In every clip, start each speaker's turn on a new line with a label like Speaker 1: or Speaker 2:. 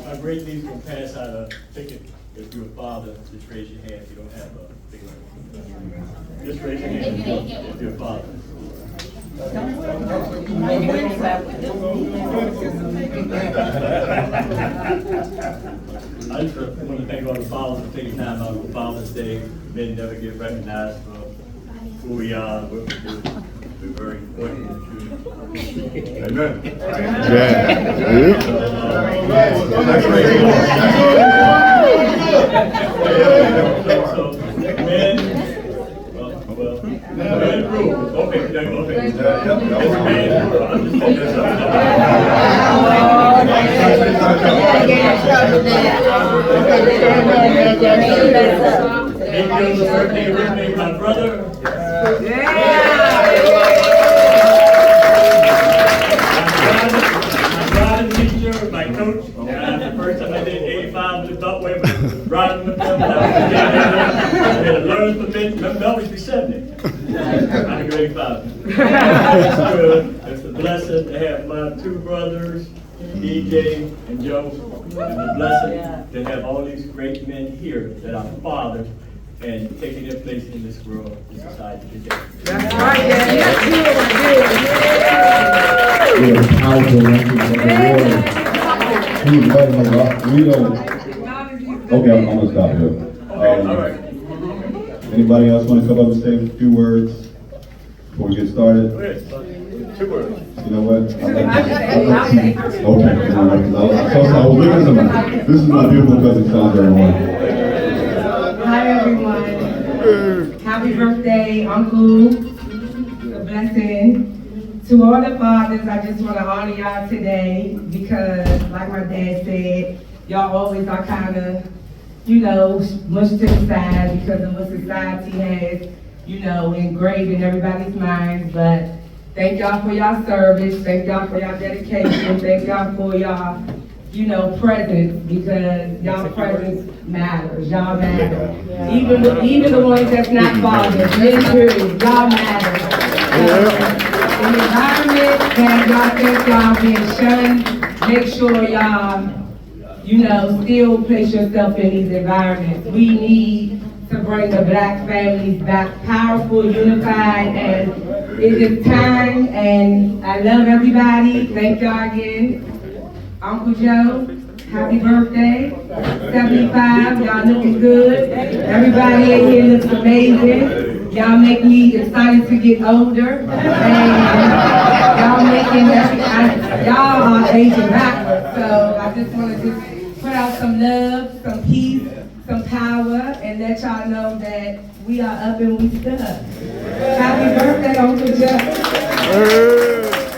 Speaker 1: My great niece will pass out a ticket. If you're a father, just raise your hand if you don't have a big one. Just raise your hand if you're a father. I just want to thank all the fathers for taking time out for Father's Day. Men never get recognized for who we are, what we do. We're very important in the community. Amen. So, men, okay. Birthday with me, my brother. My teacher, my coach. The first time I did 85 with the Beltway, riding with them. I had to learn from them. Remember, always be 70. I'm in grade 5. It's good. It's a blessing to have my two brothers, DJ and Joe. And a blessing to have all these great men here that are fathers and taking their place in this world, in society today.
Speaker 2: That's right, yeah.
Speaker 3: Powerful message from the Lord. We love him a lot. We don't. Okay, I'm gonna stop here.
Speaker 1: All right.
Speaker 3: Anybody else want to come up and say a few words before we get started?
Speaker 1: Go ahead. 2 words.
Speaker 3: You know what? Okay. I was looking at somebody. This is my beautiful cousin, Sandra.
Speaker 2: Hi, everyone. Happy birthday, Uncle. A blessing. To all the fathers, I just want to honor y'all today because, like my dad said, y'all always are kind of, mushed to the side because of what society has, engraved in everybody's minds. But thank y'all for y'all service. Thank y'all for y'all dedication. Thank y'all for y'all, presence, because y'all presence matters. Y'all matter. Even the ones that's not fathers, men period, y'all matter. The environment that y'all think y'all being shunned, make sure y'all, still place yourself in these environments. We need to bring the Black families back powerful, unified, and it is time, and I love everybody. Thank y'all again. Uncle Joe, happy birthday. 75, y'all looking good. Everybody in here looks amazing. Y'all make me excited to get older. And y'all are aging backwards. So I just want to just put out some love, some peace, some power, and let y'all know that we are up and we stuck. Happy birthday, Uncle Joe.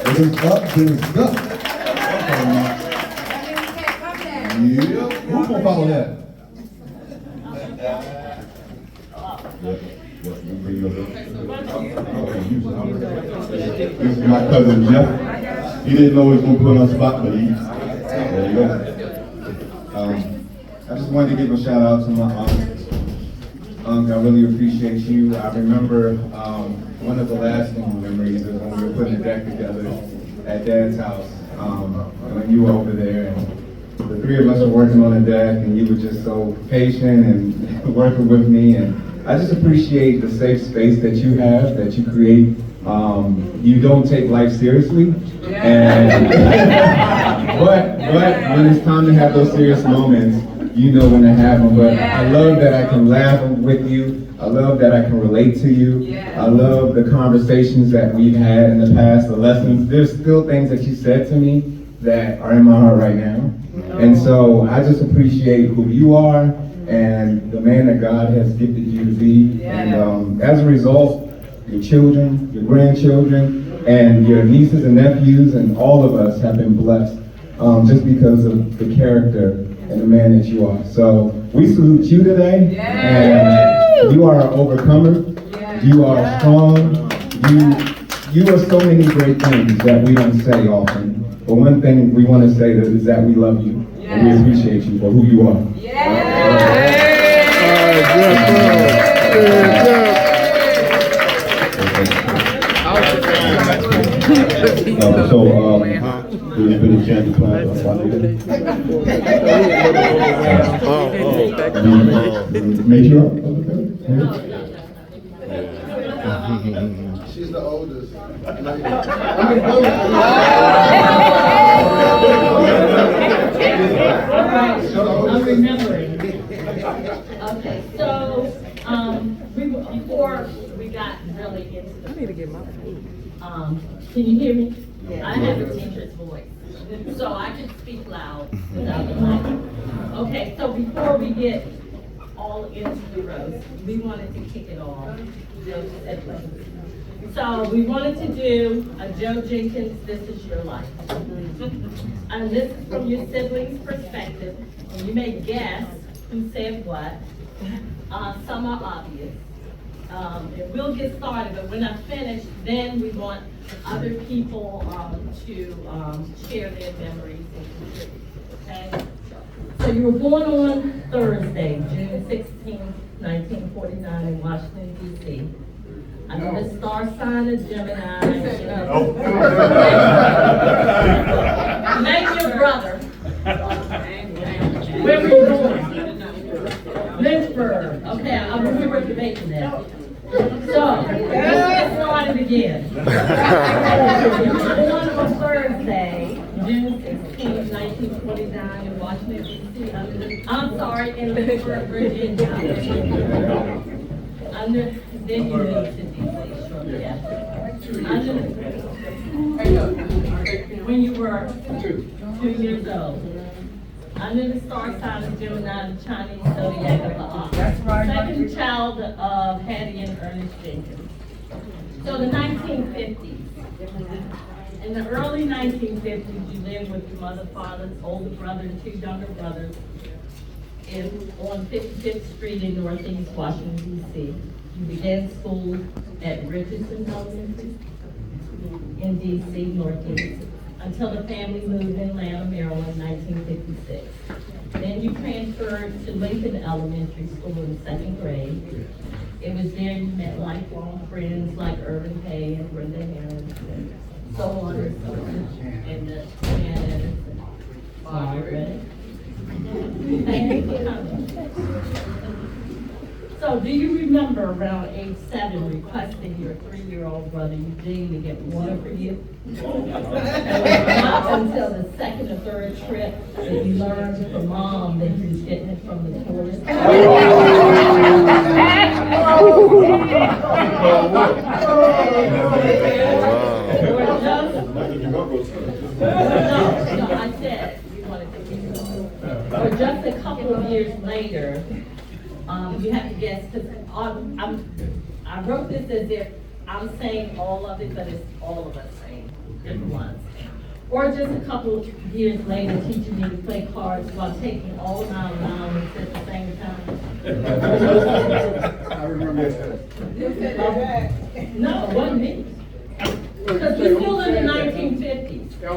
Speaker 3: It is up to the stuff. Yeah. Who's gonna follow that? This is my cousin Jeff. He didn't know he was gonna put on the spot, but there you go. I just wanted to give a shout out to my aunt. I really appreciate you. I remember one of the lasting memories is when we were putting the deck together at Dad's house. When you were over there, and the three of us were working on the deck, and you were just so patient and working with me. And I just appreciate the safe space that you have, that you create. You don't take life seriously, and but when it's time to have those serious moments, you know when to have them. But I love that I can laugh with you. I love that I can relate to you. I love the conversations that we've had in the past, the lessons. There's still things that you said to me that are in my heart right now. And so I just appreciate who you are and the man that God has gifted you to be. And as a result, your children, your grandchildren, and your nieces and nephews, and all of us have been blessed just because of the character and the man that you are. So we salute you today, and you are an overcomer. You are strong. You are so many great things that we don't say often. But one thing we want to say is that we love you, and we appreciate you for who you are.
Speaker 4: There's been a chance to plan Make sure.
Speaker 5: She's the oldest.
Speaker 6: I'm remembering. Okay, so, before we got really into the. I need to get my food. Can you hear me? Yeah. I have a teacher's voice, so I can speak loud without the mic. Okay, so before we get all into the roast, we wanted to kick it off. So we wanted to do a Joe Jenkins, This Is Your Life. And this is from your siblings' perspective. And you may guess who said what. Some are obvious. And we'll get started, but when I finish, then we want other people to share their memories and contribute. Okay? So you were born on Thursday, June 16, 1949 in Washington, D.C. Under the star sign of Gemini. Name your brother. Where were you born? Lynchburg. Okay, I remember debating that. So, let's get started again. You were born on Thursday, June 16, 1949 in Washington, D.C. I'm sorry, in Lynchburg, Virginia. Then you moved to D.C. shortly after. When you were 2 years old. Under the star sign of Gemini, the Chinese zodiac of the Ox. Second child of Hattie and Ernest Jenkins. So the 1950s. In the early 1950s, you lived with your mother, father, older brother, and 2 younger brothers on 55th Street in Northeast Washington, D.C. You began school at Richardson Elementary in D.C., Northeast, until the family moved in Atlanta, Maryland in 1956. Then you transferred to Lincoln Elementary School in 2nd grade. It was there you met lifelong friends like Irvin Pay and Brenda Harris and so on and so on. And Margaret. Thank you for coming. So do you remember around age 7 requesting your 3-year-old brother Eugene to get water for you? And it was not until the 2nd or 3rd trip that you learned from Mom that he was getting it from the toilet. No, I said you wanted to get it. Or just a couple of years later, you have to guess, because I wrote this as if I'm saying all of it, but it's all of us saying different ones. Or just a couple of years later, teaching me to play cards while taking all my allowance at the same time.
Speaker 5: I remember that.
Speaker 6: No, it wasn't me. Because we're still in the 1950s. Of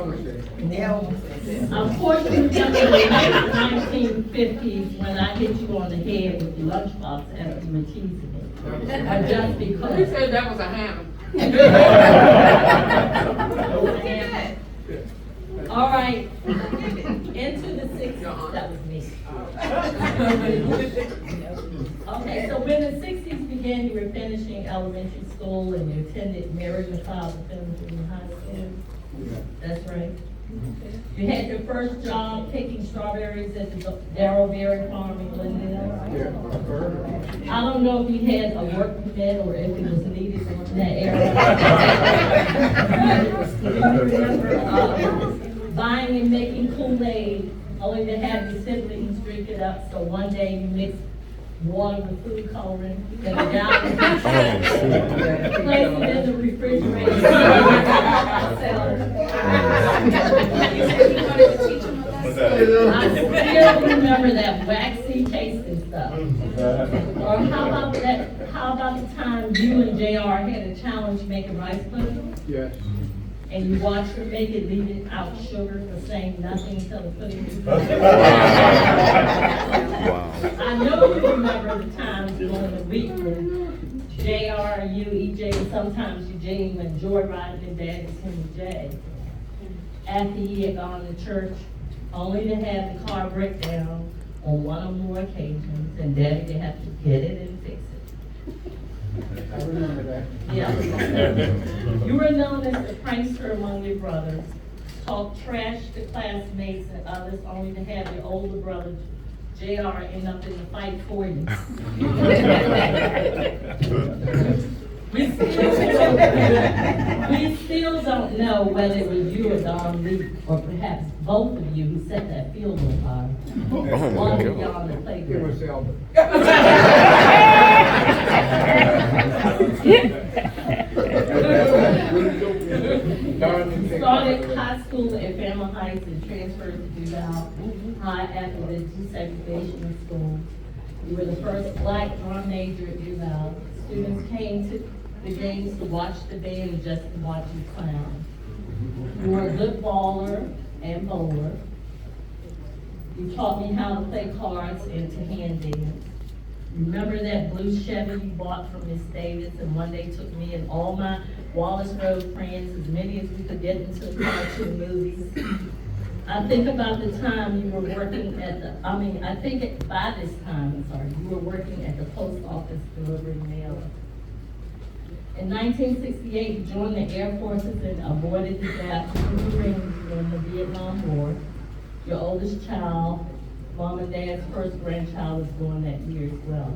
Speaker 6: course, you remember the 1950s when I hit you on the head with your lunchbox after you were teasing me. Or just because.
Speaker 7: You said that was a hammer.
Speaker 6: All right. Into the 60s, that was me. Okay, so when the 60s began, you were finishing elementary school and you attended Mary McLeod Junior High School. That's right. You had your first job picking strawberries at the Darrow Berry Farm in Glendale. I don't know if you had a work permit or if it was needed in that area. Buying and making Kool-Aid, only to have your siblings drink it up. So one day you mixed water with food coloring, then the gallon, place it in the refrigerator. I still remember that waxy tasting stuff. Or how about the time you and JR had a challenge making rice pudding?
Speaker 5: Yes.
Speaker 6: And you watched her make it, leaving out sugar for saying nothing until the pudding was done. I know you remember the times during the week when JR, you, EJ, and sometimes Eugene went joyriding in and Daddy Timmy J. After he had gone to church, only to have the car break down on one or more occasions, and Daddy to have to get it and fix it.
Speaker 5: I remember that.
Speaker 6: Yeah. You were known as the prankster among your brothers, talk trash to classmates and others, only to have your older brother, JR, end up in the fight for you. We still don't know whether it was you or Don Lee, or perhaps both of you who set that field on fire. One of y'all on the
Speaker 5: It
Speaker 6: playground.
Speaker 5: was Albert.
Speaker 6: Started high school at Fairmont Heights and transferred to Duval High after the desegregation of school. You were the first black drum major at Duval. Students came to the games to watch the band and just to watch you clown. You were a good baller and bowler. You taught me how to play cards and to hand dance. Remember that blue Chevy you bought from Miss Davis and one day took me and all my Wallace Road friends, as many as we could get into the cartoon movies. I think about the time you were working at by this time, you were working at the post office delivering mail. In 1968, you joined the Air Forces and avoided the gap during the Vietnam War. Your oldest child, Mom and Dad's first grandchild, was born that year as well.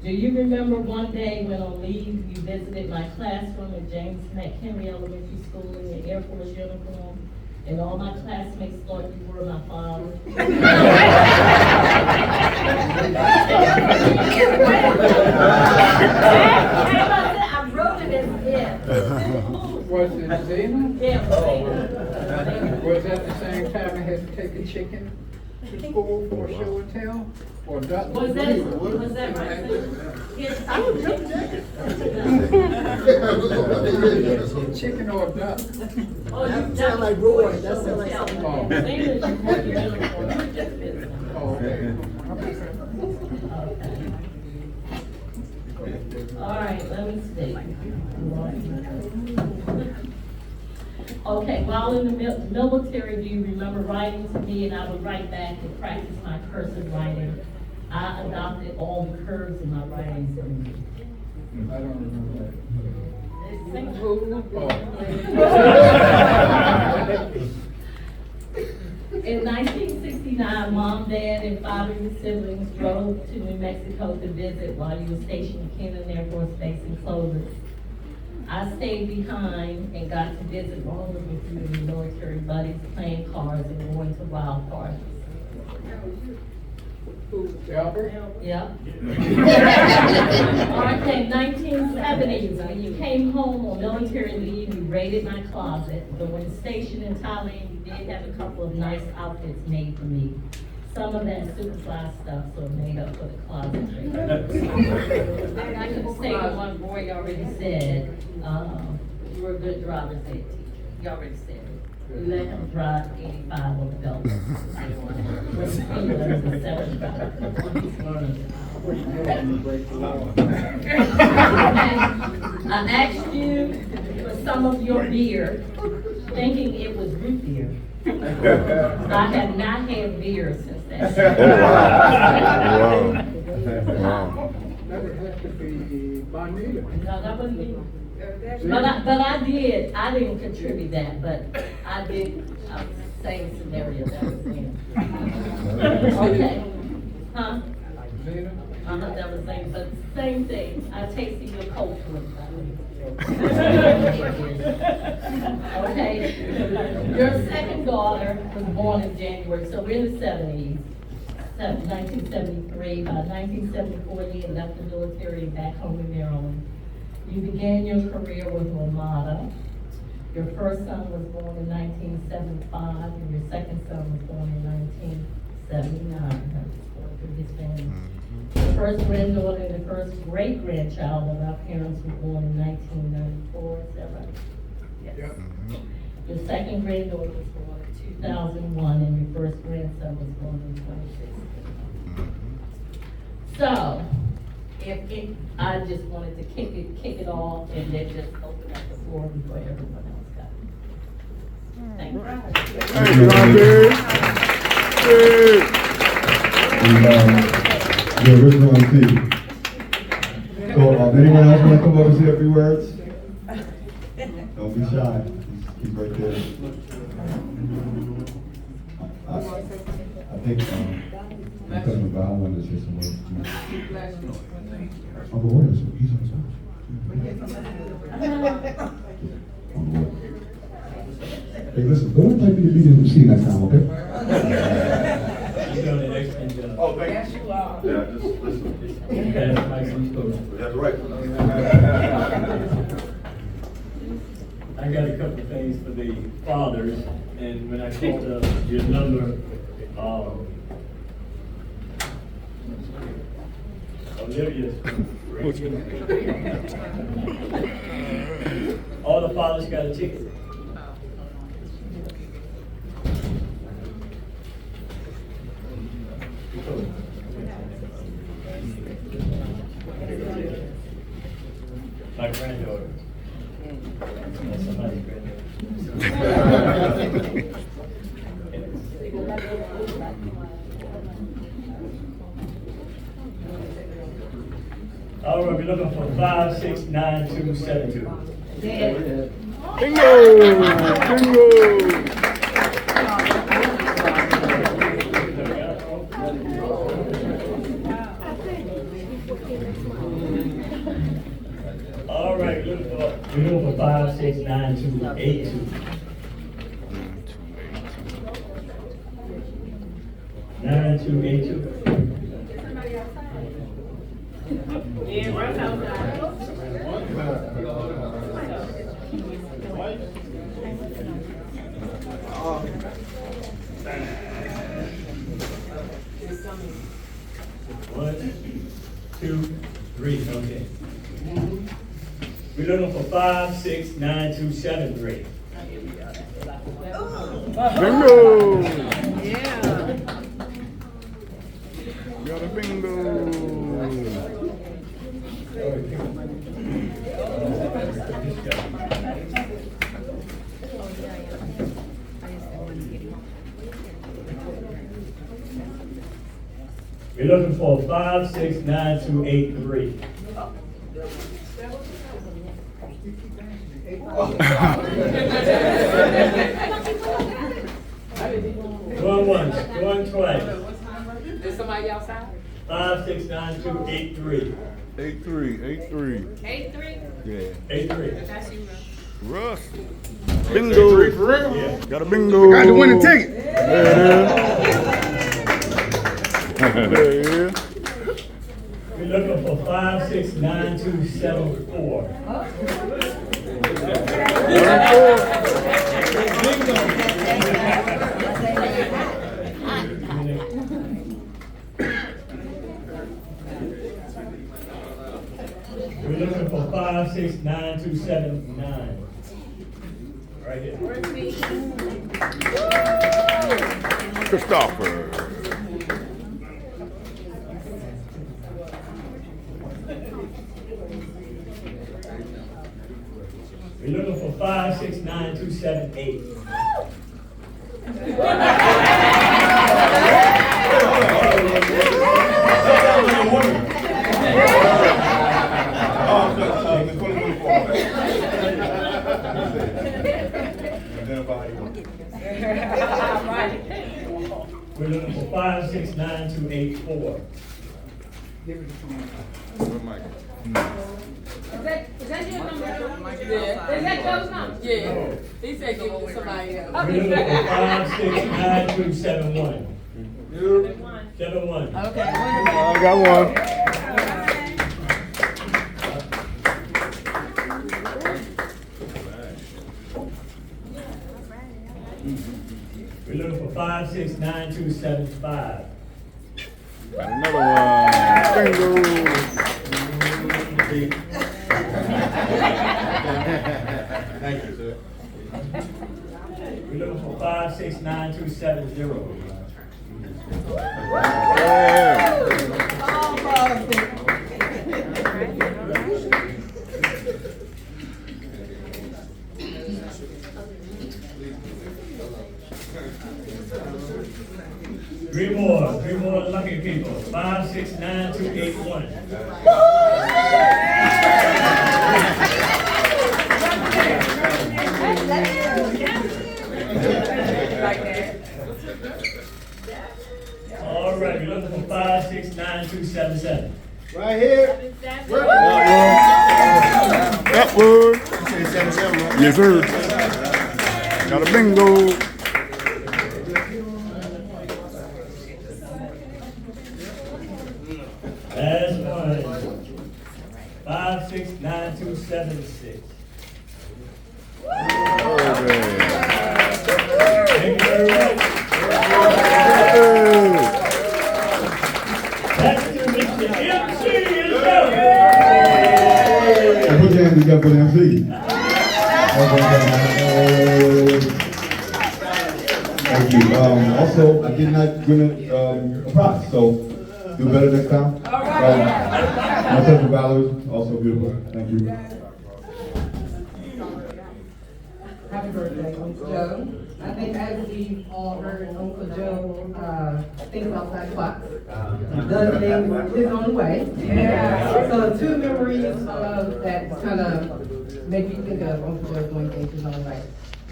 Speaker 6: Do you remember one day when on leave you visited my classroom at James McHenry Elementary School in your Air Force uniform, and all my classmates thought you were my father? I wrote it as if.
Speaker 5: Was it Zena?
Speaker 6: Yeah, it was Zena.
Speaker 5: Was that the same time I had to take a chicken to school for show and tell? Or duck?
Speaker 6: Was that right? Yes, I was
Speaker 5: Chicken or duck?
Speaker 6: Oh, you
Speaker 7: Sound like Roy, that sound like something.
Speaker 5: Oh. Oh, okay.
Speaker 6: All right, let me see. Okay, while in the military, do you remember writing to me and I would write back to practice my cursive writing? I adopted all the curves in my writing.
Speaker 5: I don't remember that.
Speaker 6: In 1969, Mom, Dad, and 5 of your siblings drove to New Mexico to visit while you were stationed at Kennan Air Force Base in Clovis. I stayed behind and got to visit all of you and your military buddies, playing cards and going to wild parties.
Speaker 5: Albert?
Speaker 6: Yep. Okay, 1970s, when you came home on military leave, you raided my closet, but when stationed in Thailand, you did have a couple of nice outfits made for me. Some of that Superfly stuff sort of made up for the closet. I could say one boy already said, you were a good driver's ed teacher. You already said it. You let him drive 85 on the belt. I asked you for some of your beer, thinking it was root beer. I have not had beer since that.
Speaker 4: Wow.
Speaker 5: That would have to be Bonita.
Speaker 6: No, that wasn't me. But I didn't contribute that, but I did, same scenario that was in. Okay, huh?
Speaker 5: Zena?
Speaker 6: That was same, but same thing, I tasted your coat for it. Okay, your second daughter was born in January, so we're in the 70s, 1973. By 1974, you had left the military and back home in Maryland. You began your career with Ramada. Your first son was born in 1975, and your second son was born in 1979. The first granddaughter and the first great-grandchild of our parents was born in 1994, is that right? Yes.
Speaker 5: Yep.
Speaker 6: Your second granddaughter was born in 2001, and your first grandson was born in 2016. So, I just wanted to kick it off and then just open up the floor before everyone else got it. Thank you.
Speaker 4: The original MC. So, anyone else want to come over and say a few words? Don't be shy. He's right there. I think, I'm talking about, I wanted to say some words. Oh, but what is it? He's on top. Hey, listen, don't type me to be the MC next time, okay?
Speaker 1: You're doing an excellent job.
Speaker 4: Oh, thank you. Yeah, just listen. That's right.
Speaker 1: I got a couple of things for the fathers, and when I called up your number, Olivia's. All the fathers got a ticket. My granddaughter. That's somebody's granddaughter. All right, we're looking for 569272.
Speaker 8: Bingo! Bingo!
Speaker 1: All right, we're looking for 569282. 9282.
Speaker 6: Yeah, right outside.
Speaker 1: One, two, three, okay. We're looking for 569273.
Speaker 8: Bingo! Yeah. Got a bingo.
Speaker 1: We're looking for 569283. Going once, going twice.
Speaker 5: Is somebody outside?
Speaker 1: 569283.
Speaker 8: 83.
Speaker 7: 8-3?
Speaker 8: Yeah.
Speaker 1: 83.
Speaker 7: That's you,
Speaker 8: Russ. Bingo. For real?
Speaker 1: Yeah.
Speaker 8: Got a bingo.
Speaker 4: Got the winning ticket.
Speaker 8: Yeah.
Speaker 1: We're looking for 569274. We're looking for 569279. Right here.
Speaker 8: Christopher.
Speaker 1: We're looking for 569278. We're looking for 569284.
Speaker 7: Is that your number? Yeah. Is that Joe's number?
Speaker 5: Yeah. He said give it to somebody else.
Speaker 1: We're looking for 569271. 71.
Speaker 7: Okay.
Speaker 8: I got one.
Speaker 1: We're looking for 569275.
Speaker 8: Got another one. Bingo.
Speaker 3: Thank you, sir.
Speaker 1: We're looking for 569270.
Speaker 8: Yeah.
Speaker 1: Three more lucky people. 5, 6, 9, 2, 8, 1. All right, we're looking for 5, 6, 9, 2, 7, 7.
Speaker 3: Right here.
Speaker 8: That word. Yes, sir. Got a bingo.
Speaker 1: Last one. 5, 6, 9, 2, 7, 6. Thank you very much. Back to Mr. MC himself.
Speaker 4: And put your hands together for the MC. Thank you. Also, I did not win a prize, so do better next time. My sense of valor is also beautiful. Thank you.
Speaker 2: Happy birthday, Uncle Joe. I think as we all heard, Uncle Joe thinks outside the box. Does things his own way. Yeah. So two memories that kind of make me think of Uncle Joe doing things his own way.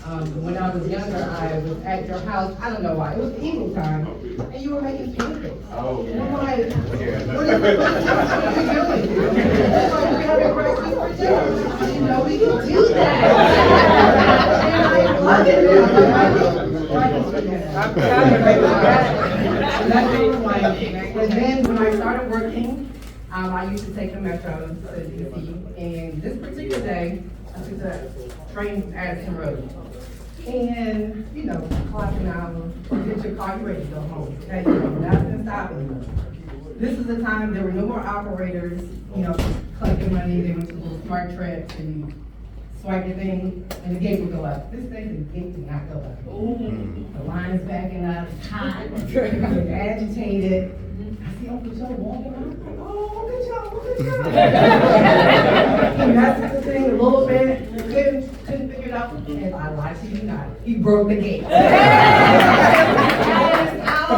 Speaker 2: When I was younger, I was at your house. I don't know why. It was evening time, and you were making pancakes. Oh. And I'm like, what are you doing? You gotta break this for dinner. I didn't know we could do that. And I love it. And then when I started working, I used to take the metro to DC. And this particular day, I took the train to Addison Road. And, you know, clocking out, get your car, you're ready to go home. Okay, nothing stopping you. This is the time there were no more operators, you know, collecting money. They went to little smart trips and swipe your thing, and the gate would go up. This day, the gate did not go up. The line's backing up, it's hot, I'm agitated. I see Uncle Joe walking out. Oh, Uncle Joe. He messed with the thing a little bit, couldn't figure it out. And I lied to you not. He broke the gate. I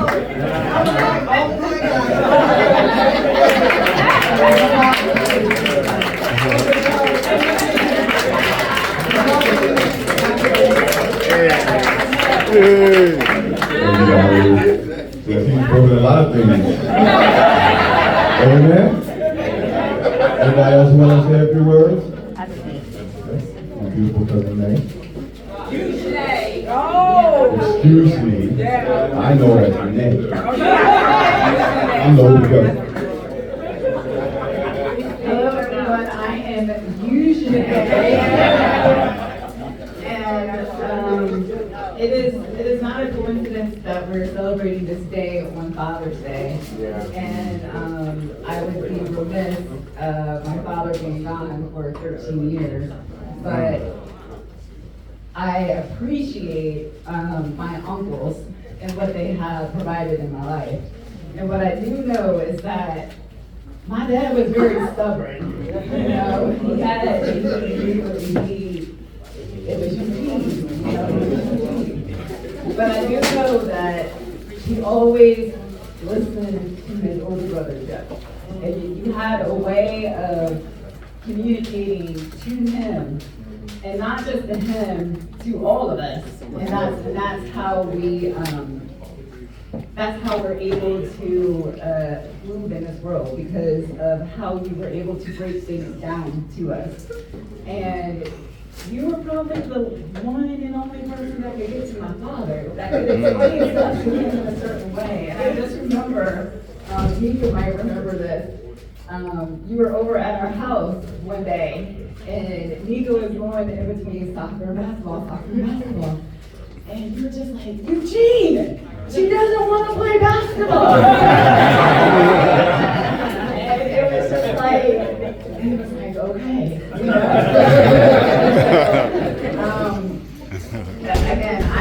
Speaker 2: was like, oh my
Speaker 4: He's broken a lot of things. Amen. Anybody else want to say a few words? My beautiful cousin May. Excuse me. I know that's your name. I know who to go.
Speaker 9: Hello everyone, I am usually and it is not a coincidence that we're celebrating this day on Father's Day. And I would be remiss my father being gone for 13 years, but I appreciate my uncles and what they have provided in my life. And what I do know is that my dad was very stubborn. You know, he had it was Eugene, you know, it was Eugene. But I do know that he always listened to his older brother, Joe. And you had a way of communicating to him, and not just to him, to all of us. And that's how we, that's how we're able to move in this world, because of how you were able to break things down to us. And you were probably the one and only person that could get to my father, that could explain stuff to him in a certain way. And I just remember, you might remember this, you were over at our house one day, and Nico was going in between soccer and basketball, and you were just like, Eugene, she doesn't want to play basketball. And it was just like, okay. You know? Again, I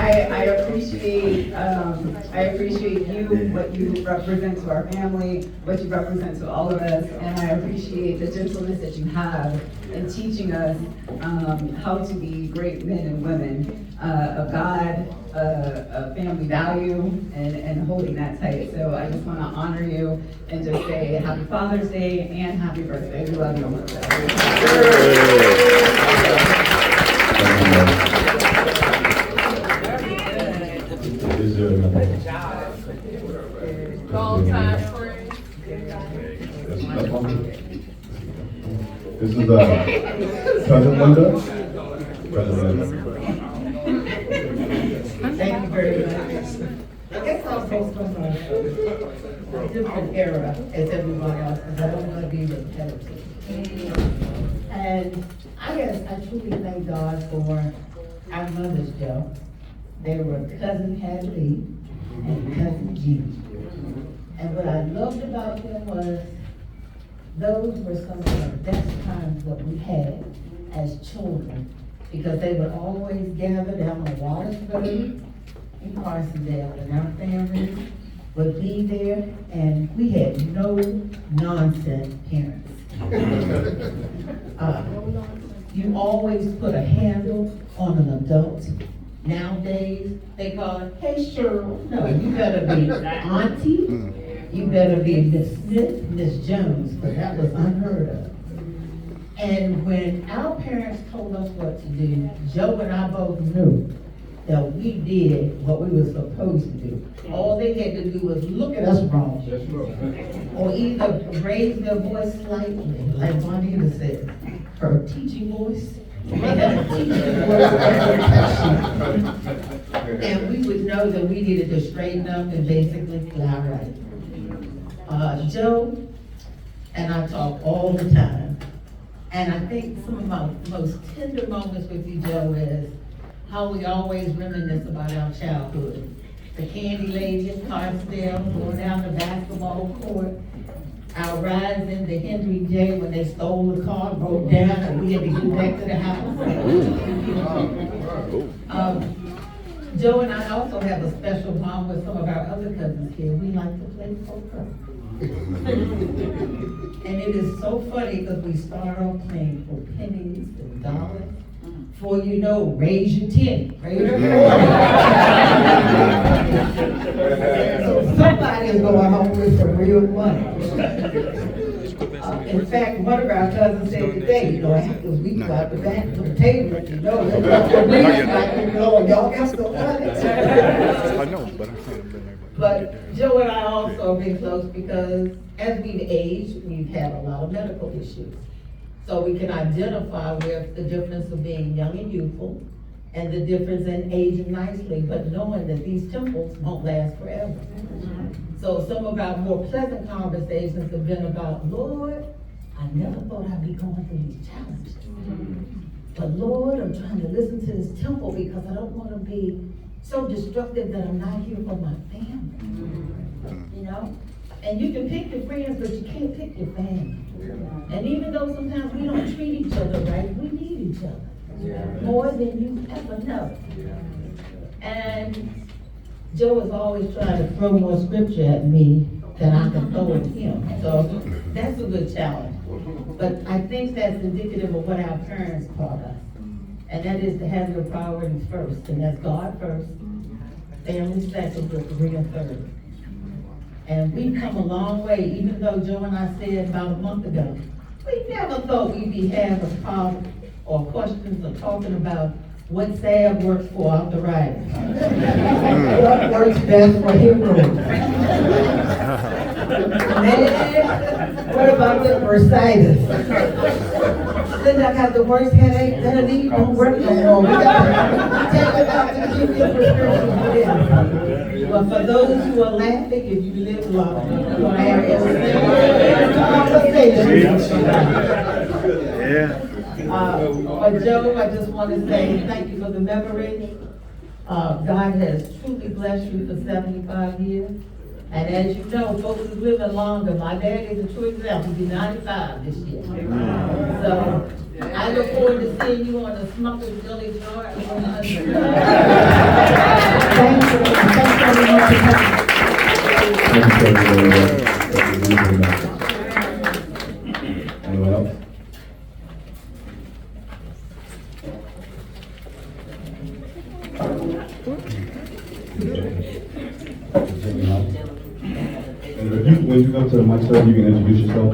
Speaker 9: appreciate you, what you represent to our family, what you represent to all of us, and I appreciate the gentleness that you have in teaching us how to be great men and women of God, a family value, and holding that tight. So I just want to honor you and just say Happy Father's Day and Happy birthday. We love you on Mother's
Speaker 7: Long-time friend.
Speaker 4: This is Cousin Linda. Cousin Linda.
Speaker 10: Thank you very much. I guess I'll go from a different era as everyone else, because I don't want to be repetitive. And I guess I truly thank God for our mothers, Joe. They were Cousin Hadley and Cousin Jean. And what I loved about them was those were some of the best times that we had as children, because they would always gather down on Watersburg in Carsondale, and our family would be there, and we had no nonsense parents. You always put a handle on an adult. Nowadays, they call it, hey, Cheryl. No, you better be auntie. You better be Miss Smith, Miss Jones, but that was unheard of. And when our parents told us what to do, Joe and I both knew that we did what we were supposed to do. All they had to do was look at us wrong. Or either raise their voice slightly, like Juanita said, her teaching voice. They had a teaching voice and we would know that we needed to straighten up and basically fly right. Joe and I talk all the time. And I think some of my most tender moments with you, Joe, is how we always reminisce about our childhood. The candy lady in Carsondale, going down the basketball court, our rides into Henry J when they stole the car, broke down, and we had to get back to the house. Joe and I also have a special bond with some of our other cousins here. We like to play poker. And it is so funny because we start off playing for pennies and dollars. Before you know, raise your 10, raise your 40. Somebody is going home with some real money. In fact, one of our cousins said today, you know, after we go out the back to the table, you know, y'all got some money.
Speaker 8: I know, but I'm saying I've been there.
Speaker 10: But Joe and I also have been close because as we've aged, we've had a lot of medical issues. So we can identify with the difference of being young and youthful and the difference in aging nicely, but knowing that these temples won't last forever. So some of our more pleasant conversations have been about, Lord, I never thought I'd be going through these challenges. But Lord, I'm trying to listen to this temple because I don't want to be so destructive that I'm not here for my family. You know? And you can pick your friends, but you can't pick your family. And even though sometimes we don't treat each other right, we need each other. More than you ever know. And Joe is always trying to throw more scripture at me than I can throw at him. So that's a good challenge. But I think that's indicative of what our parents taught us. And that is to have your priorities first. And that's God first, family second, but career third. And we've come a long way, even though Joe and I said about a month ago, we never thought we'd be having a problem or questions or talking about what salve works for arthritis. What works best for hemorrhoids? What about the bursitis? Then I got the worst headache, then it even don't work no more. We got to take it out to give you a prescription for them. But for those who are laughing, if you live long, you're going to have conversation.
Speaker 8: Yeah.
Speaker 10: But Joe, I just want to say thank you for the memory. God has truly blessed you for 75 years. And as you know, folks is living longer. My dad is a true example. He'll be 95 this year. So I look forward to seeing you on the Smuckers Billy Jar. Thank you.
Speaker 4: Anyone else? And if you, when you come to the mic, sir, you can introduce yourself.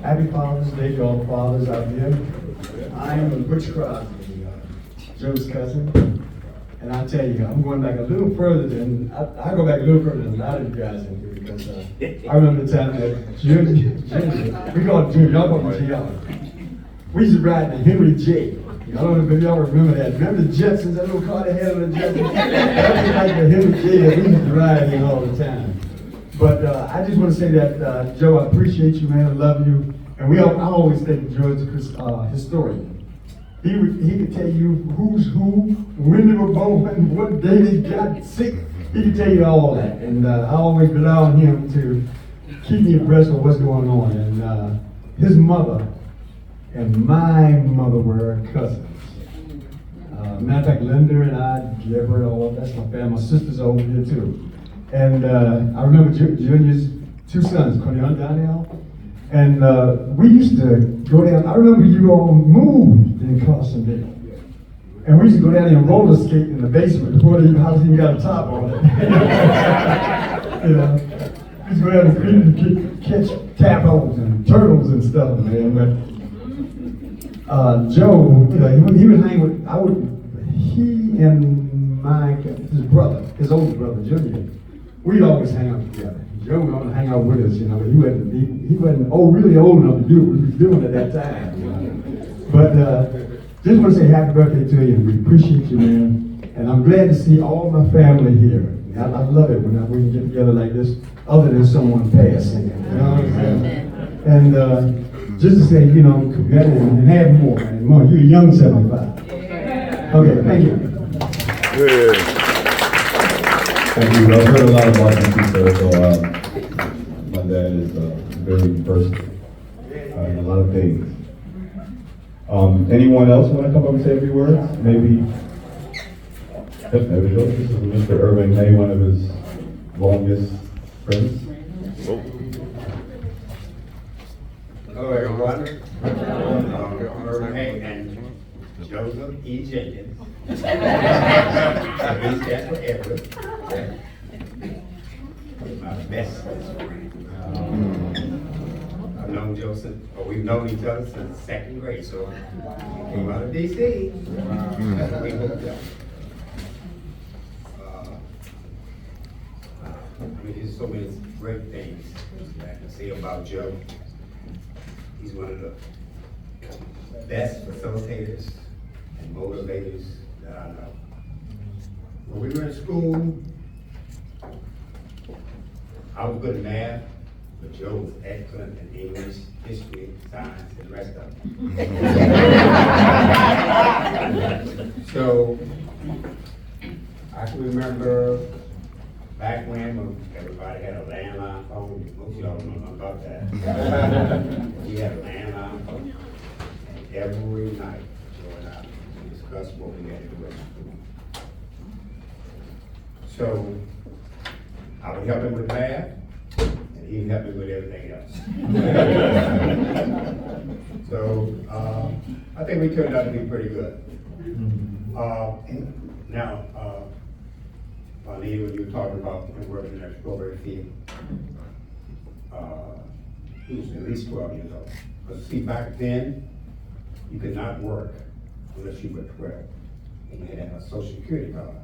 Speaker 11: Happy Father's Day to all the fathers out there. I am Butch Crosby, Joe's cousin. And I tell you, I'm going back a little further than, I go back a little further than a lot of you guys in here because I remember the time that Junior, we call it Junior, y'all call it JR. We used to ride the Henry J. I don't know if y'all remember that. Remember the Jetsons, that little car they had on the Jetsons? That was like the Henry J that we used to ride in all the time. But I just want to say that, Joe, I appreciate you, man. I love you. And I always think Joe's a historian. He could tell you who's who, when they were born, what day they got sick. He could tell you all that. And I always rely on him to keep me abreast of what's going on. And his mother and my mother were cousins. Matter of fact, Linda and I, Deborah, all that's my family. My sisters are over here too. And I remember Junior's two sons, Cornell and Donnell. And we used to go down, I remember you all moved in Carsondale. And we used to go down there and roller skate in the basement before the house even got a top on it. You know, we used to go down and catch tadpoles and turtles and stuff, man. But Joe, you know, he would hang with, he and his brother, his older brother, Junior, we'd always hang out together. Joe would want to hang out with us, you know, but he wasn't really old enough to do what we was doing at that time. You know? But just want to say happy birthday to you. We appreciate you, man. And I'm glad to see all my family here. I love it when we can get together like this, other than someone passing. You know what I'm saying? And just to say, you know, and have more, man. More, you're a young 75. Okay, thank you.
Speaker 4: Thank you. I've heard a lot about you, sir. So my dad is very versed in a lot of things. Anyone else want to come up and say a few words? Maybe. Yep, there we go. This is Mr. Irving May, one of his longest friends.
Speaker 12: Hello, everyone. I'm Irving May and Joseph E. Jenkins. He stands for Edward. My best friend. I've known Joseph, we've known each other since second grade, so we came out of D.C. That's when we hooked up. I mean, there's so many great things that I can say about Joe. He's one of the best facilitators and motivators that I know. When we were in school, I was good at math, but Joe was excellent in English, history, science, and the rest of it. So, I can remember back when everybody had a landline phone. Most of y'all don't know about that. We had a landline phone. And every night, Joe and I discussed what we had to do at school. So, I would help him with math, and he'd help me with everything else. So, I think we turned out to be pretty good. Now, Juanita, when you were talking about him working at strawberry field, he was at least 12 years old. Because see, back then, you could not work unless you were 12. And you had to have a social security card.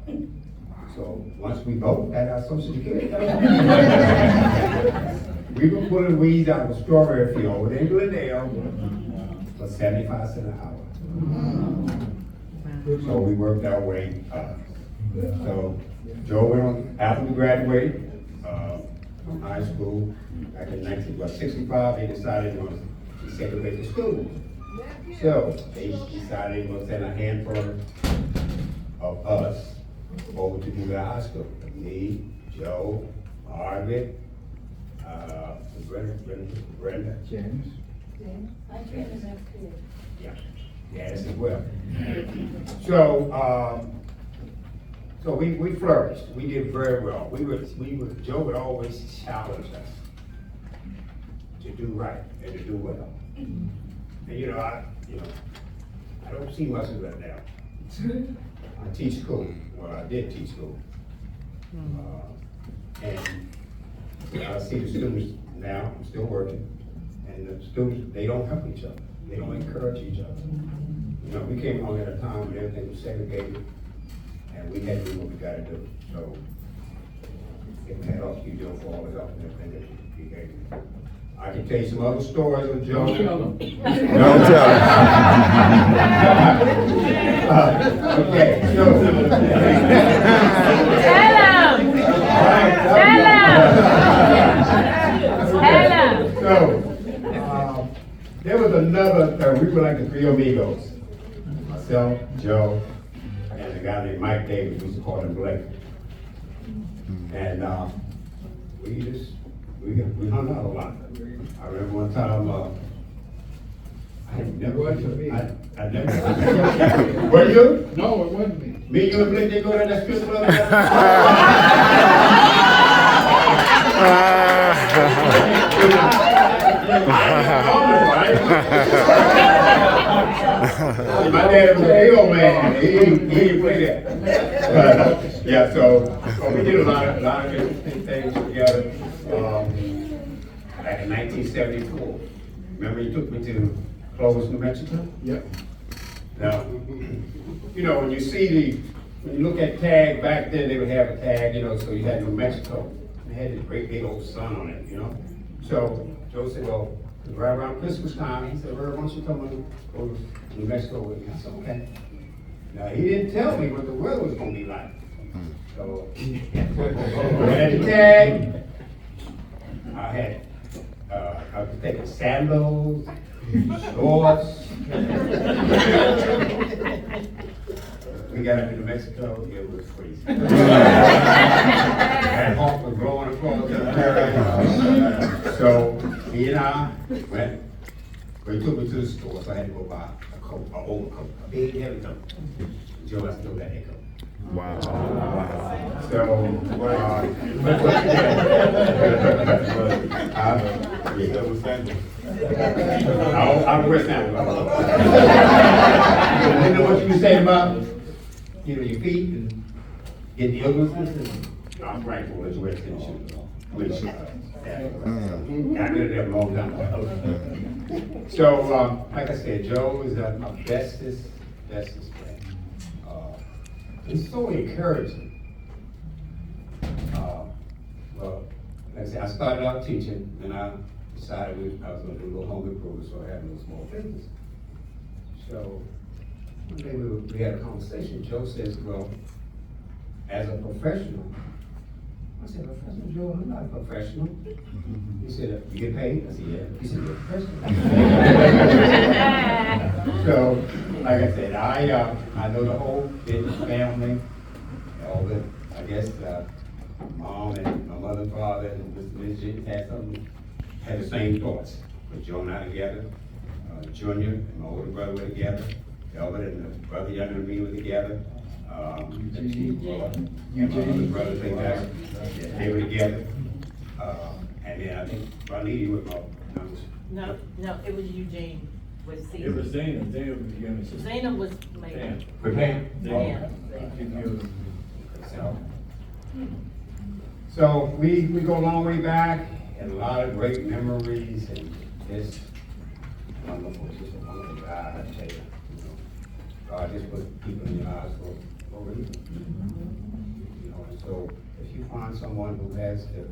Speaker 12: So once we both had our social security card, we were pulling weeds out of a strawberry field over in Glendale for 75 cents an hour. So we worked our way up. So Joe went on, after we graduated from high school back in 1965, they decided they wanted to desegregate the schools. So they decided they were going to send a handful of us over to do the high school. Me, Joe, Margaret, Brenda.
Speaker 5: James.
Speaker 12: Yeah, yes as well. So, So we flourished. We did very well. Joe would always challenge us to do right and to do well. And I don't see much of that now. I teach school. Well, I did teach school. And I see the students now, I'm still working, and the students, they don't help each other. They don't encourage each other. We came along at a time when everything was segregated, and we had to do what we gotta do. So, it helps you do for all the help and everything that you gave me. I can tell you some other stories with Joe.
Speaker 8: Don't tell them.
Speaker 12: Don't tell them. Okay, so. So, there was another, we were like the three amigos. Myself, Joe, and a guy named Mike Davis, we used to call him Blake. And we hung out a lot. I remember one time, I never. Were you?
Speaker 5: No, it wasn't me.
Speaker 12: Me, you and Blake, they go to that strip club? My dad was a big old man. He didn't play that. Yeah, so we did a lot of interesting things together. Back in 1974. Remember you took me to Clovis, New Mexico?
Speaker 5: Yep.
Speaker 12: Now, when you look at tag, back then they would have a tag, so you had New Mexico. It had this great big old sun on it, So Joe said, well, right around Christmas time, he said, Herb, why don't you come and go to New Mexico with me? I said, okay. Now, he didn't tell me what the weather was going to be like. So, I had the tag. I was taking sandals, shorts. We got into New Mexico, it was freezing. That hawk was blowing across the area. So he and I went, he took me to the store, so I had to go buy a coat, an overcoat, a big heavy coat. Joe has to know that coat.
Speaker 8: Wow.
Speaker 12: So, I'll wear sandals. You know what you were saying about, your feet and getting illnesses? I'm grateful that you wear tennis shoes. Got rid of them a long time ago. So, like I said, Joe is my bestest friend. It's so encouraging. Well, like I said, I started out teaching, and I decided I was going to do a little home improvement, so I had a little small business. So one day we had a conversation. Joe says, well, as a professional, I said, Professor Joe, I'm not a professional. He said, you get paid? I said, yeah. He said, you're a professional. So, like I said, I know the whole business family, all the, I guess, mom and my mother and father and Mr. Midget had the same thoughts. Put Joe and I together, Junior and my older brother were together, Elbert and the brother younger than me were together. Eugene, brother, they were together. And then I think Ronnie with my
Speaker 6: No, it was Eugene with C.
Speaker 1: It was Zainab.
Speaker 6: Zainab was mayor.
Speaker 12: With Pam?
Speaker 6: Yeah.
Speaker 12: So we go a long way back, and a lot of great memories, and just wonderful, just a wonderful guy, I tell you. God just put people in your lives for a reason. And so if you find someone who has the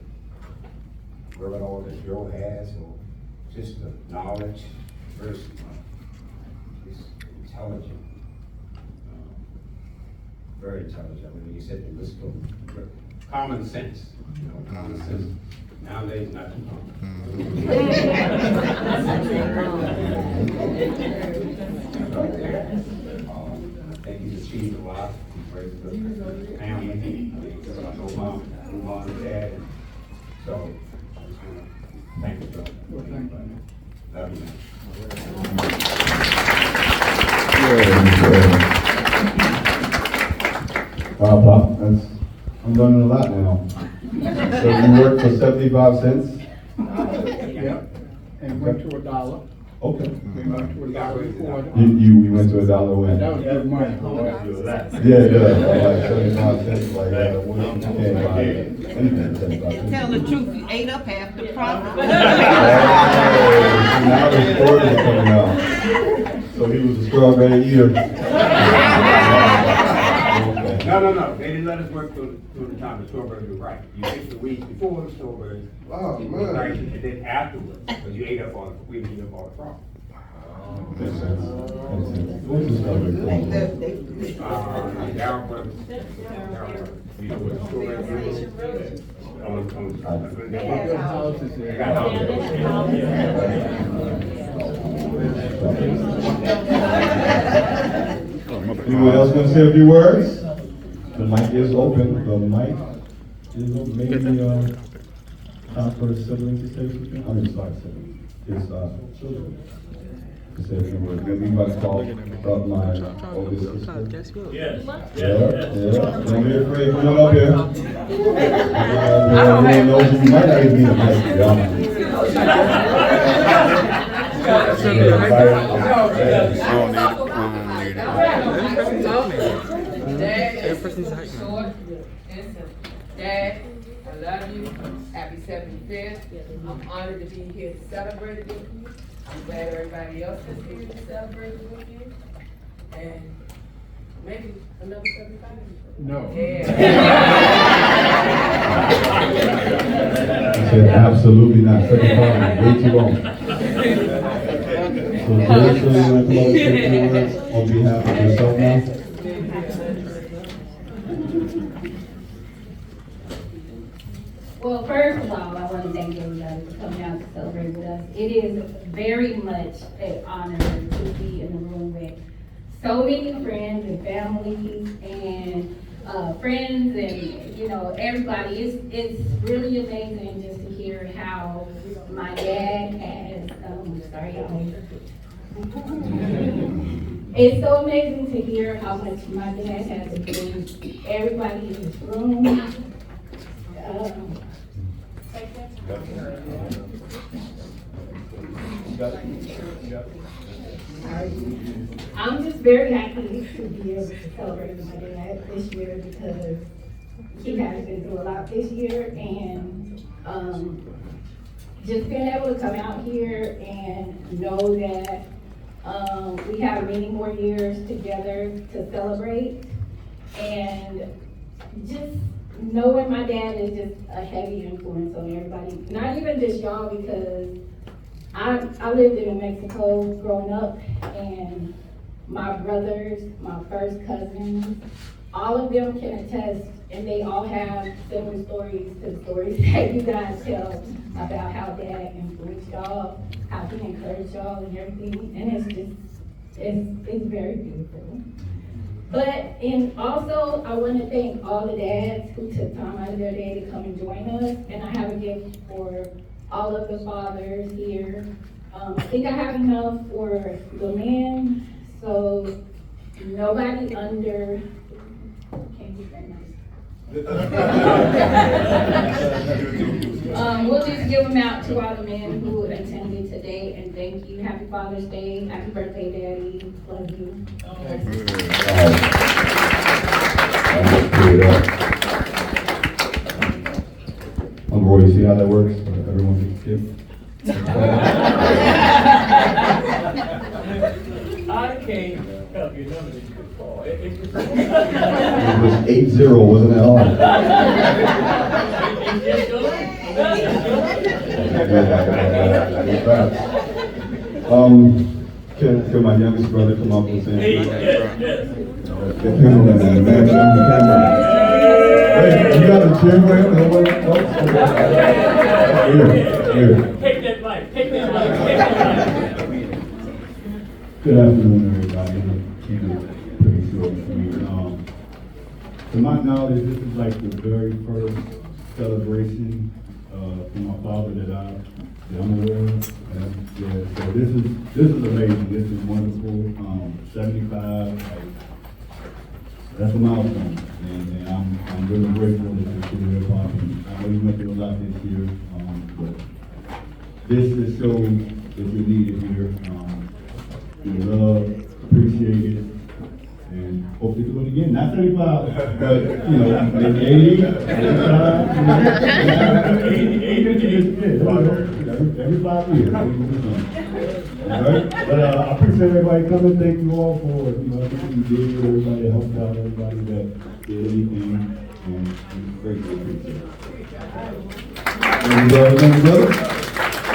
Speaker 12: wherewithal that Joe has, or just the knowledge, first, just intelligent, very intelligent. I mean, when you said the list of common sense, common sense. Nowadays, not too common. I think he's achieved a lot. He's raised a family. I know mom and dad. So, I just want to thank you, Joe. Love you, man.
Speaker 4: Wow, Pop, I'm learning a lot now. So you work for 75 cents?
Speaker 5: Yeah, and went to $1.
Speaker 4: Okay.
Speaker 5: We went to $1.25.
Speaker 4: You went to $1 win?
Speaker 5: That was good money.
Speaker 4: Yeah, it does. Like 75 cents, like, what you can't buy anything, 75 cents.
Speaker 10: Tell the truth, you ate up half the profit.
Speaker 4: Now the story is coming out. So he was a strawberry eater.
Speaker 12: No. They didn't let us work through the time the strawberries were ripe. You ate the weeds before the strawberries.
Speaker 4: Oh,
Speaker 12: It was nice, and then afterwards, because you ate up all we ate up all the crop.
Speaker 4: Makes sense. Makes sense. What's the strawberry farm?
Speaker 12: Darryl Brothers. You know what the strawberry is?
Speaker 5: They got houses
Speaker 12: They
Speaker 5: there.
Speaker 12: got
Speaker 4: Anyone else want to say a few words? The mic is open. The mic is open. Maybe, time for the siblings to say something? I mean, sorry, siblings. It's, children. To say a few words. Then we about to call up my oldest sister.
Speaker 1: Yes.
Speaker 4: Yeah. Don't be afraid. Come on up here. Everyone knows you might not even be in high school.
Speaker 7: Dad, I love you. Happy 75th. I'm honored to be here to celebrate it with you. I'm glad everybody else is here to celebrate it with you. And maybe another 75.
Speaker 5: No.
Speaker 4: I said, absolutely not. Second part, way too long. So, Jay, so you want to come up and say a few words on behalf of yourself now?
Speaker 13: Well, first of all, I want to thank everybody for coming out to celebrate with us. It is very much an honor to be in the room with so many friends and families and friends and, you know, everybody. It's really amazing just to hear how my dad has, sorry, y'all. It's so amazing to hear how much my dad has influenced everybody in this room. I'm just very happy to be able to celebrate with my dad this year because he has been through a lot this year, and just being able to come out here and know that we have many more years together to celebrate, and just knowing my dad is just a heavy influence on everybody, not even just y'all, because I lived in New Mexico growing up, and my brothers, my first cousins, all of them can attest, and they all have similar stories to the stories that you guys tell about how dad influenced y'all, how he encouraged y'all and everything, and it's just, it's very beautiful. And also, I want to thank all the dads who took time out of their day to come and join us, and I have a gift for all of the fathers here. I think I have enough for the men, so nobody under, can't be very nice. We'll just give them out to all the men who attended today, and thank you. Happy Father's Day. Happy birthday, Daddy. Love you.
Speaker 4: Roy, you see how that works? Everyone gets a gift?
Speaker 1: I can't help you, none of these could fall.
Speaker 4: It was 8-0, wasn't it hard? Can my youngest brother come up and say?
Speaker 1: Yes.
Speaker 4: The cameraman, the camera. Hey, you got a chair for him? Here.
Speaker 1: Take that mic.
Speaker 4: Good afternoon, everybody. Keep it pretty short for me. To my knowledge, this is like the very first celebration for my father that I'm aware of. So this is amazing. This is wonderful. 75. that's a milestone, and I'm really grateful that you're sitting here talking. I know you went through a lot this year, but this is so that you're needed here. You're loved, appreciated, and hope to do it again. Not 35, but maybe 80, 85, every 5 years. All right? But I appreciate everybody coming. Thank you all for everything you did, everybody that helped out, everybody that did anything, and greatly appreciate it.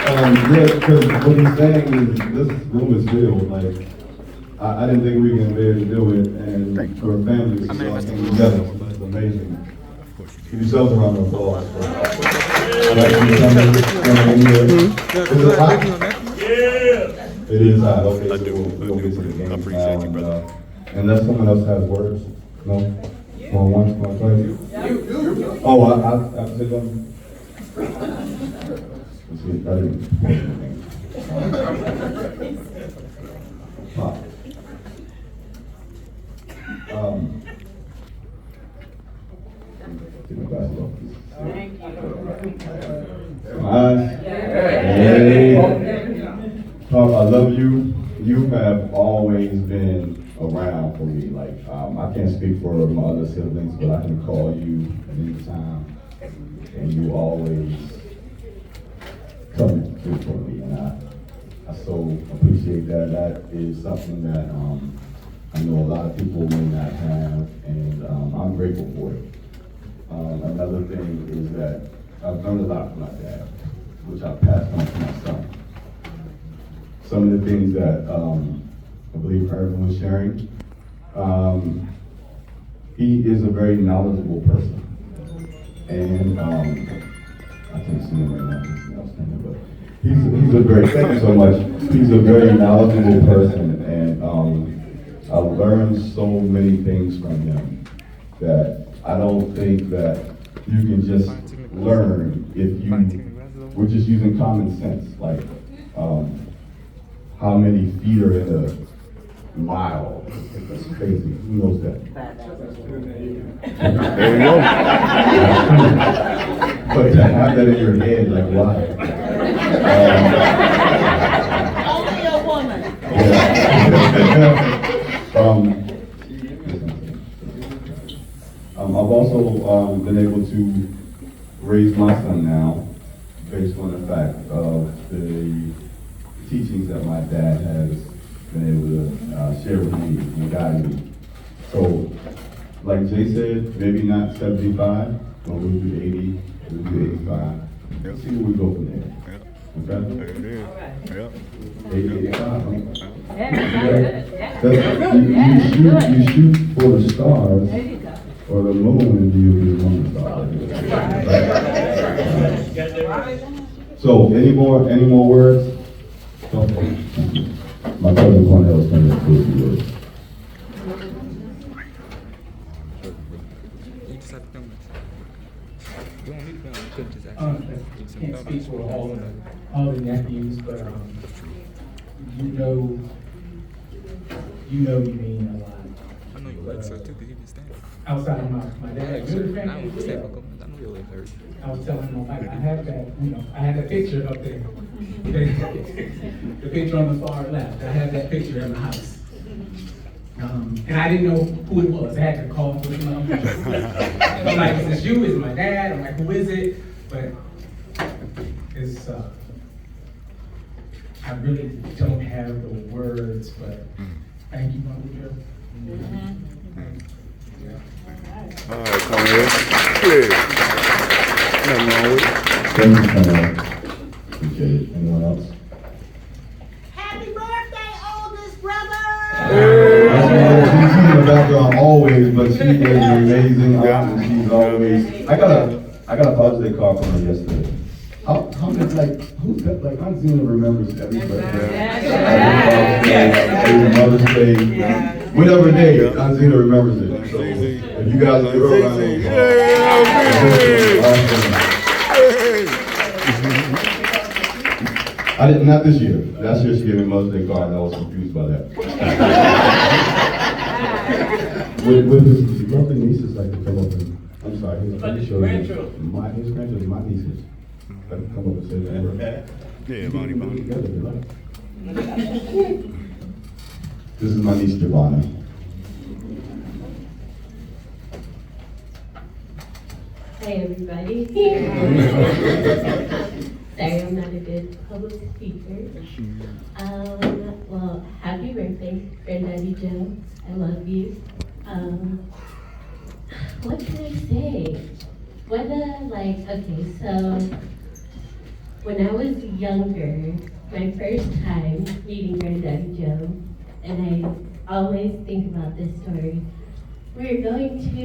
Speaker 14: Because what he's saying is this room is filled. Like I didn't think we can be able to do it, and for families to all come together, it's amazing. Give yourselves a round of applause. Is it hot? It is hot. Okay, so we'll get to the game. I appreciate you, brother. Unless someone else has words. No? Going once, going twice? Oh, I said them. Let's see, I didn't. Get my glasses off. Pop, I love you. You have always been around for me. Like, I can't speak for my other siblings, but I can call you at any time, and you always come through for me, and I so appreciate that. That is something that I know a lot of people may not have, and I'm grateful for it. Another thing is that I've learned a lot from my dad, which I passed on to my son. Some of the things that I believe Irvin was sharing, he is a very knowledgeable person, and I can't see him right now, but he's a very, thank you so much, he's a very knowledgeable person, and I've learned so many things from him that I don't think that you can just learn if we're just using common sense, like how many feet are in a mile. That's crazy. Who knows that? There you go. But to have that in your head, like why?
Speaker 6: Only a woman.
Speaker 14: I've also been able to raise my son now based on the fact of the teachings that my dad has been able to share with me and guide me. So, like Jay said, maybe not 75, but we'll do 80, we'll do 85. Let's see where we go from there. Okay? 85. You shoot for the stars or the moon, and you'll be on the stars. So, any more words? My cousin Cornell is coming to school.
Speaker 15: Can't speak for all the nephews, but you mean a lot.
Speaker 8: I know you like so too, because you been standing.
Speaker 15: Outside of my dad, I was telling him, I have that picture up there. The picture on the far left, I have that picture in the house. And I didn't know who it was. I had to call for his mom. I'm like, is this you? Is it my dad? I'm like, who is it? But it's, I really don't have the words, but thank you, Mother Joe.
Speaker 8: All right, come here. Yeah. Nothing wrong with it.
Speaker 14: Thank you, Cornell. Appreciate it. Anyone else?
Speaker 16: Happy birthday, oldest brother!
Speaker 14: She's in the background always, but she is amazing. She's always. I got a Father's Day card from her yesterday. How many, like, who's that? Like, Aunt Zena remembers every birthday. Every Mother's Day. Whatever day, Aunt Zena remembers it. So, if you guys give her a round of applause. I didn't, not this year. Last year she gave me Mother's Day card and I was confused by that. With his lovely nieces like to come up and, I'm sorry, his
Speaker 1: But his
Speaker 14: grandchildren.
Speaker 1: grandchildren.
Speaker 14: His grandchildren, my nieces. Let them come up and say that.
Speaker 8: Yeah, Bonnie.
Speaker 14: Together, they like. This is my niece Giovanna.
Speaker 17: Hi, everybody. Sorry, I'm not a good public speaker. Well, happy birthday, Granddaddy Joe. I love you. What can I say? Okay, so when I was younger, my first time meeting Granddaddy Joe, and I always think about this story. We were going to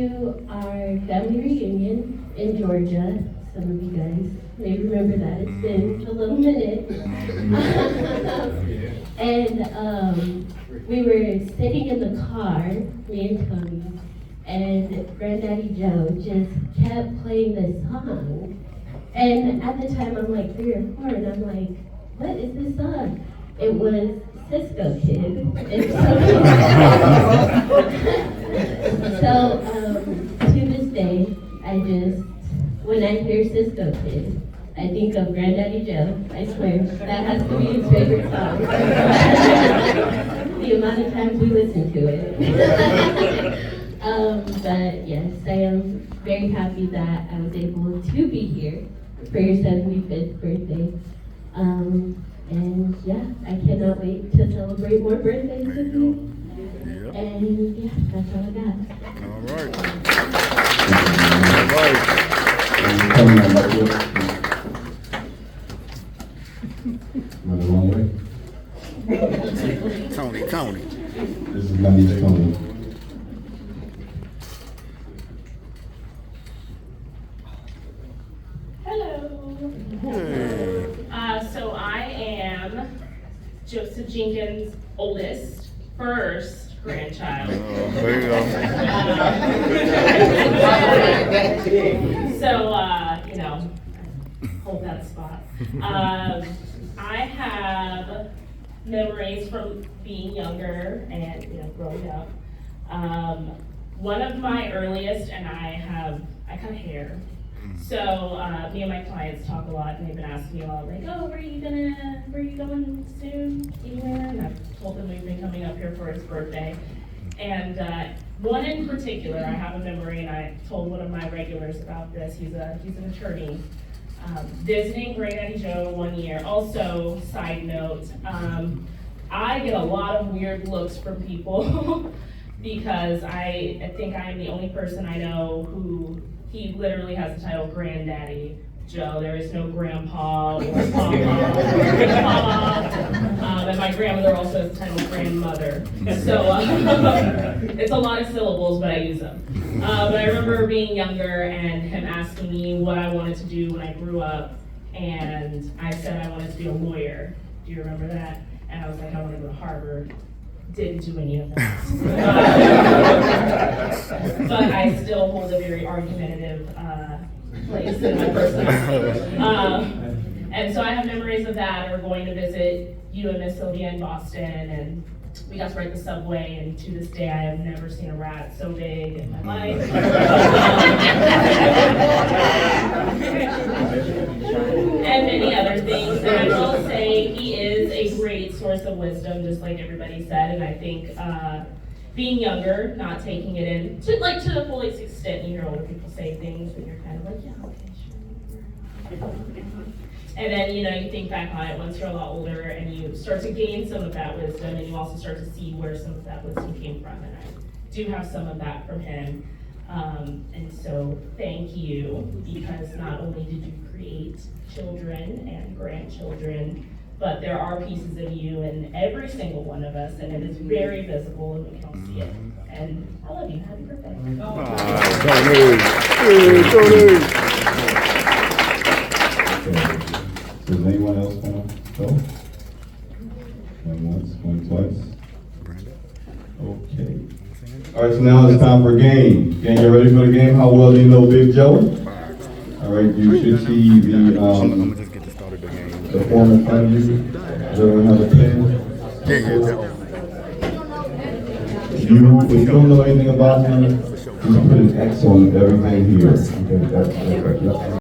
Speaker 17: our family reunion in Georgia. Some of you guys may remember that. It's been a little minute. And we were sitting in the car, me and Tony, and Granddaddy Joe just kept playing this song. And at the time, I'm like 3 or 4, and I'm like, what is this song? It was Cisco Kid. And so to this day, when I hear Cisco Kid, I think of Granddaddy Joe. I swear, that has to be his favorite song. The amount of times we listen to it. But yes, I am very happy that I was able to be here for your 75th birthday. And yeah, I cannot wait to celebrate more birthdays with you. And yeah, that's all I got.
Speaker 8: All right.
Speaker 14: Am I the wrong way?
Speaker 8: Tony.
Speaker 14: This is my niece Tony.
Speaker 18: Hello. So I am Joseph Jenkins' oldest, first grandchild.
Speaker 8: There you go.
Speaker 18: So, hold that spot. I have memories from being younger and, growing up. One of my earliest, and I cut hair. So, me and my clients talk a lot, and they've been asking me all, like, oh, where are you going soon, anywhere? And I've told them we've been coming up here for his birthday. And one in particular, I have a memory, and I told one of my regulars about this. He's an attorney. Visiting Granddaddy Joe one year. Also, side note, I get a lot of weird looks from people because I think I am the only person I know who, he literally has the title Granddaddy Joe. There is no grandpa or mama or mama. And my grandmother also has the title grandmother. So it's a lot of syllables, but I use them. But I remember being younger and him asking me what I wanted to do when I grew up. And I said I wanted to be a lawyer. Do you remember that? And I was like, I want to go to Harvard. Didn't do any of that. But I still hold a very argumentative place in my personality. And so I have memories of that, or going to visit you and Miss Sylvia in Boston, and we got to ride the subway, and to this day I have never seen a rat so big in my life. And many other things. And I will say he is a great source of wisdom, just like everybody said. And I think being younger, not taking it in to the fullest extent, you hear older people say things, and you're kind of like, yeah, okay, sure. And then, you think back on it once you're a lot older, and you start to gain some of that wisdom, and you also start to see where some of that wisdom came from. And I do have some of that from him. And so thank you, because not only did you create children and grandchildren, but there are pieces of you in every single one of us, and it is very visible, and we can all see it. And I love you. Happy birthday.
Speaker 14: Does anyone else want to go? Going once, going twice? Okay. All right, so now it's time for game. Gang, you ready for the game? How well do you know Big Joe? All right, you should see the form in front of you. Does everyone have a pen? if you don't know anything about him, just put an X on everything here. Okay, that's